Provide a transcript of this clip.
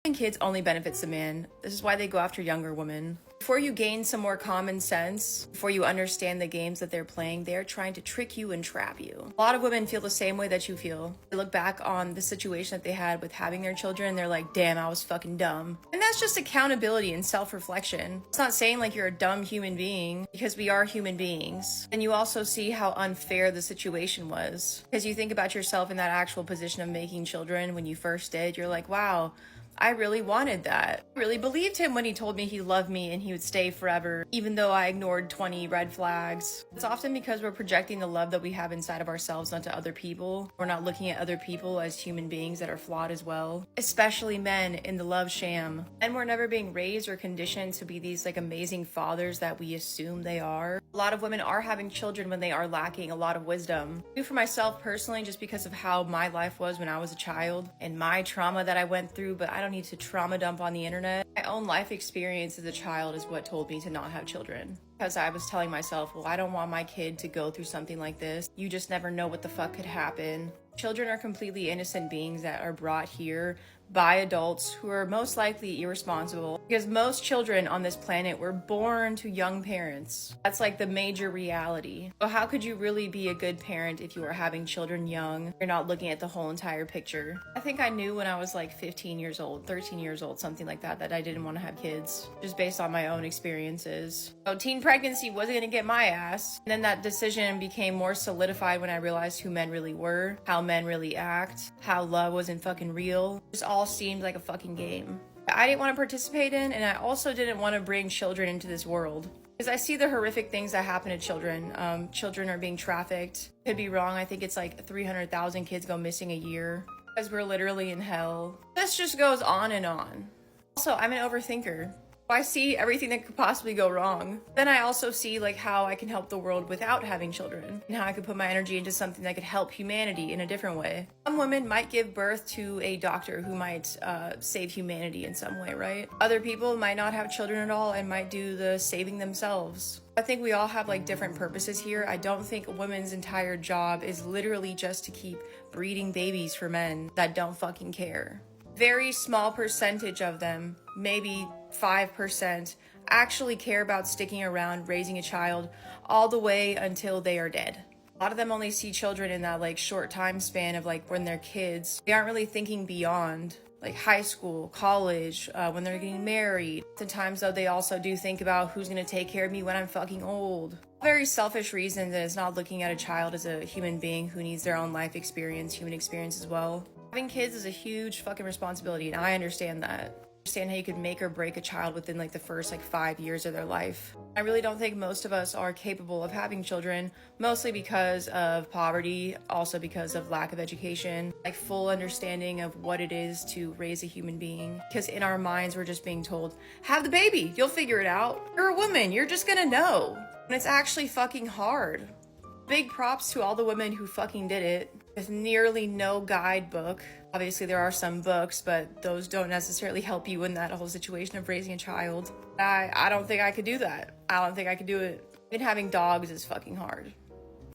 Having kids only benefits the man. This is why they go after younger women. Before you gain some more common sense, before you understand the games that they're playing, they're trying to trick you and trap you. A lot of women feel the same way that you feel. They look back on the situation that they had with having their children and they're like, damn, I was fucking dumb. And that's just accountability and self-reflection. It's not saying like you're a dumb human being, because we are human beings. And you also see how unfair the situation was. Because you think about yourself in that actual position of making children when you first did, you're like, wow, I really wanted that. I really believed him when he told me he loved me and he would stay forever, even though I ignored 20 red flags. It's often because we're projecting the love that we have inside of ourselves onto other people. We're not looking at other people as human beings that are flawed as well, especially men in the love sham. And we're never being raised or conditioned to be these like amazing fathers that we assume they are. A lot of women are having children when they are lacking a lot of wisdom. I do for myself personally, just because of how my life was when I was a child and my trauma that I went through, but I don't need to trauma dump on the internet. My own life experience as a child is what told me to not have children. Because I was telling myself, well, I don't want my kid to go through something like this. You just never know what the fuck could happen. Children are completely innocent beings that are brought here by adults who are most likely irresponsible, because most children on this planet were born to young parents. That's like the major reality. So how could you really be a good parent if you are having children young? You're not looking at the whole entire picture. I think I knew when I was like 15 years old, 13 years old, something like that, that I didn't want to have kids, just based on my own experiences. So teen pregnancy wasn't gonna get my ass. And then that decision became more solidified when I realized who men really were, how men really act, how love wasn't fucking real. It just all seemed like a fucking game I didn't want to participate in, and I also didn't want to bring children into this world. Because I see the horrific things that happen to children. Children are being trafficked. Could be wrong, I think it's like 300,000 kids go missing a year. Because we're literally in hell. This just goes on and on. Also, I'm an overthinker. I see everything that could possibly go wrong. Then I also see like how I can help the world without having children, and how I could put my energy into something that could help humanity in a different way. Some women might give birth to a doctor who might save humanity in some way, right? Other people might not have children at all and might do the saving themselves. I think we all have like different purposes here. I don't think a woman's entire job is literally just to keep breeding babies for men that don't fucking care. Very small percentage of them, maybe 5%, actually care about sticking around raising a child all the way until they are dead. A lot of them only see children in that like short time span of like when they're kids. They aren't really thinking beyond like high school, college, when they're getting married. Sometimes though, they also do think about who's gonna take care of me when I'm fucking old. Very selfish reasons, and it's not looking at a child as a human being who needs their own life experience, human experience as well. Having kids is a huge fucking responsibility, and I understand that. I understand how you could make or break a child within like the first like 5 years of their life. I really don't think most of us are capable of having children, mostly because of poverty, also because of lack of education, like full understanding of what it is to raise a human being. Because in our minds, we're just being told, have the baby, you'll figure it out. You're a woman, you're just gonna know. And it's actually fucking hard. Big props to all the women who fucking did it. With nearly no guidebook. Obviously there are some books, but those don't necessarily help you in that whole situation of raising a child. I don't think I could do that. I don't think I could do it. Even having dogs is fucking hard.